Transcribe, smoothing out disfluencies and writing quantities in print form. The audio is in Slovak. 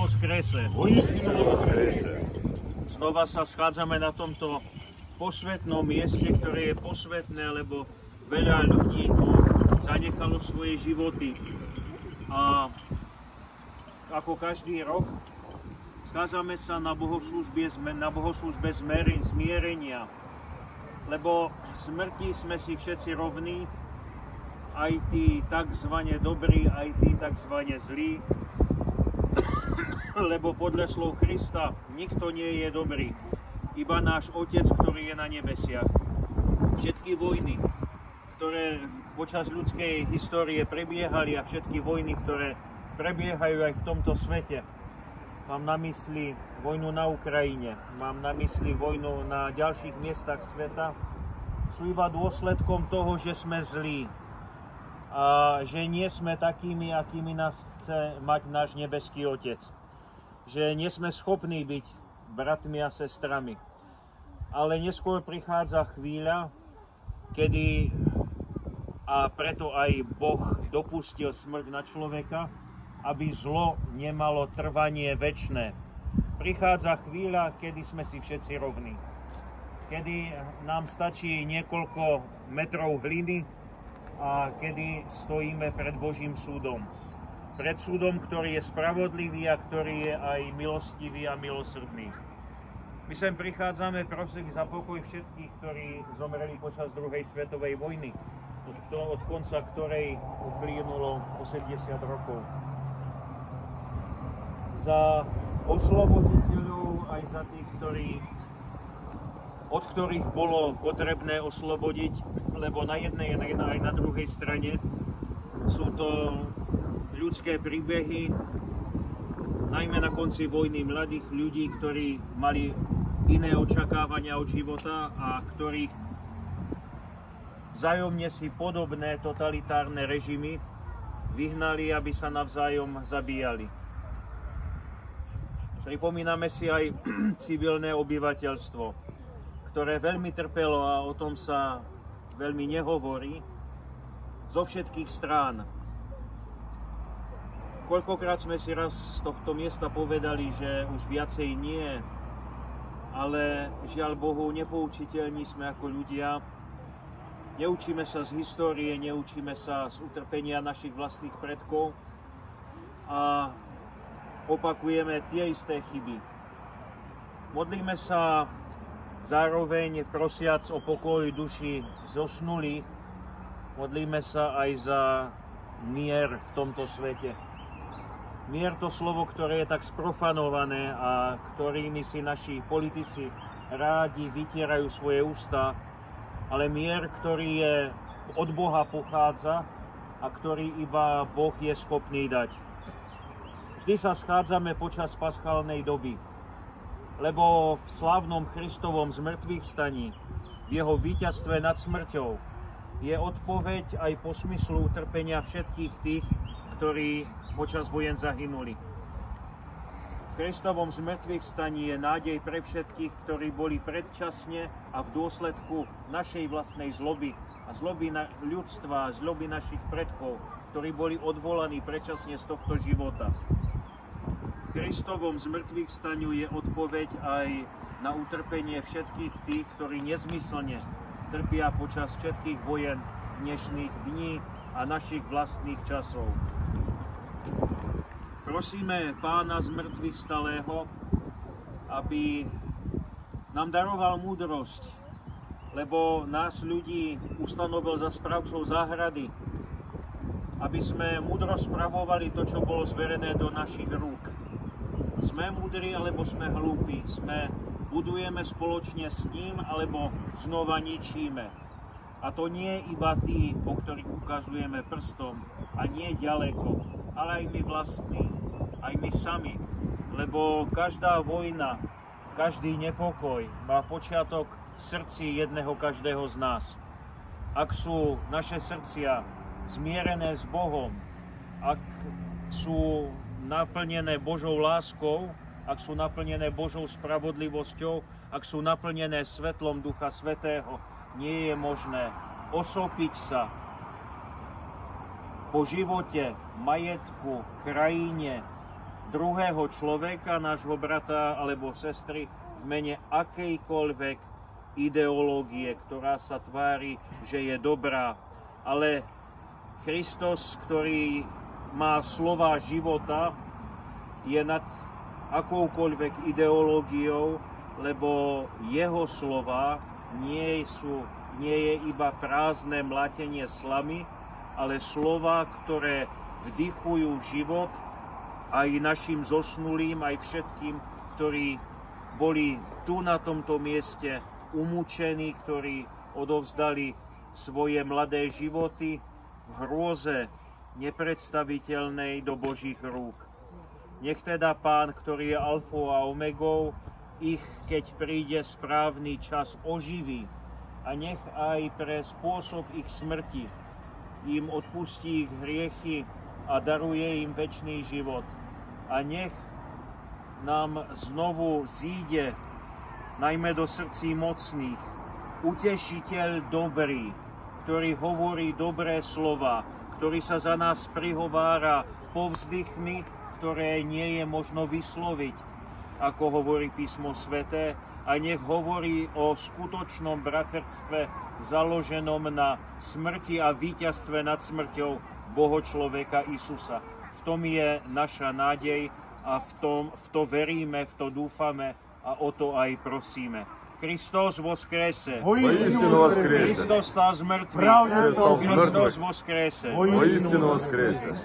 voskrése. Voistinu voskrése. Znova sa schádzame na tomto posvätnom mieste, ktoré je posvätné, lebo veľa ľudí tu zanechalo svoje životy. A ako každý rok schádzame sa na bohoslúžbe zmierenia, lebo v smrti sme si všetci rovní, aj tí takzvané dobrí, aj tí takzvané zlí, lebo podľa slov Krista nikto nie je dobrý, iba náš Otec, ktorý je na nebesiach. Všetky vojny, ktoré počas ľudskej histórie prebiehali, a všetky vojny, ktoré prebiehajú aj v tomto svete, mám na mysli vojnu na Ukrajine, mám na mysli vojnu na ďalších miestach sveta, sú iba dôsledkom toho, že sme zlí a že nie sme takými, akými nás chce mať náš nebeský Otec. Že nie sme schopní byť bratmi a sestrami. Ale neskôr prichádza chvíľa, kedy, a preto aj Boh dopustil smrť na človeka, aby zlo nemalo trvanie večné. Prichádza chvíľa, kedy sme si všetci rovní. Kedy nám stačí niekoľko metrov hliny a kedy stojíme pred Božím súdom. Pred súdom, ktorý je spravodlivý a ktorý je aj milostivý a milosrdný. My sem prichádzame prosiť za pokoj všetkých, ktorí zomreli počas druhej svetovej vojny, od konca ktorej uplynulo 80 rokov. Za osloboditeľov, aj za tých, od ktorých bolo potrebné oslobodiť, lebo na jednej aj na druhej strane sú to ľudské príbehy, najmä na konci vojny mladých ľudí, ktorí mali iné očakávania od života a ktorých vzájomne si podobné totalitárne režimy vyhnali, aby sa navzájom zabíjali. Pripomíname si aj civilné obyvateľstvo, ktoré veľmi trpelo, a o tom sa veľmi nehovorí, zo všetkých strán. Koľkokrát sme si raz z tohto miesta povedali, že už viacej nie, ale žiaľ Bohu, nepoučiteľní sme ako ľudia. Neučíme sa z histórie, neučíme sa z utrpenia našich vlastných predkov a opakujeme tie isté chyby. Modlíme sa zároveň prosiac o pokoj duši zosnulých, modlíme sa aj za mier v tomto svete. Mier, to slovo, ktoré je tak sprofanované a ktorými si naši politici rádi vytierajú svoje ústa, ale mier, ktorý je od Boha pochádza a ktorý iba Boh je schopný dať. Vždy sa schádzame počas paschálnej doby, lebo v slávnom Kristovom zmŕtvychvstaní, v jeho víťazstve nad smrťou, je odpoveď aj po smyslu utrpenia všetkých tých, ktorí počas vojen zahynuli. V Kristovom zmŕtvychvstaní je nádej pre všetkých, ktorí boli predčasne a v dôsledku našej vlastnej zloby a zloby ľudstva, zloby našich predkov, ktorí boli odvolaní predčasne z tohto života. V Kristovom zmŕtvychvstaniu je odpoveď aj na utrpenie všetkých tých, ktorí nezmyslne trpia počas všetkých vojen dnešných dní a našich vlastných časov. Prosíme Pána zmŕtvychvstalého, aby nám daroval múdrosť, lebo nás ľudí ustanovil za správcov záhrady, aby sme múdro spravovali to, čo bolo zverené do našich rúk. Sme múdri, alebo sme hlúpi. Budujeme spoločne s ním, alebo znova ničíme. A to nie iba tí, po ktorých ukazujeme prstom, a nie ďaleko, ale aj my vlastní, aj my sami. Lebo každá vojna, každý nepokoj má počiatok v srdci jedného každého z nás. Ak sú naše srdcia zmierené s Bohom, ak sú naplnené Božou láskou, ak sú naplnené Božou spravodlivosťou, ak sú naplnené svetlom Ducha Svätého, nie je možné osopiť sa po živote, majetku, krajine, druhého človeka, nášho brata alebo sestry, v mene akejkoľvek ideológie, ktorá sa tvári, že je dobrá. Ale Kristus, ktorý má slova života, je nad akoukoľvek ideológiou, lebo jeho slova nie je iba prázdne mlatenie slamy, ale slova, ktoré vdychujú život aj našim zosnulým, aj všetkým, ktorí boli tu na tomto mieste umúčení, ktorí odovzdali svoje mladé životy v hrôze nepredstaviteľnej do Božích rúk. Nech teda Pán, ktorý je alfou a omegou, ich, keď príde správny čas, oživí a nech aj pre spôsob ich smrti im odpustí ich hriechy a daruje im večný život. A nech nám znovu zíde, najmä do srdcí mocných, utešiteľ dobrý, ktorý hovorí dobré slova, ktorý sa za nás prihovára povzdychmi, ktoré nie je možno vysloviť, ako hovorí Písmo sväté, a nech hovorí o skutočnom braterstve založenom na smrti a víťazstve nad smrťou Bohočloveka Isusa. V tom je naša nádej a v to veríme, v to dúfame a o to aj prosíme. Kristus voskrese. Kristus stál z mŕtvych. Kristus voskrese. Воистину воскресе.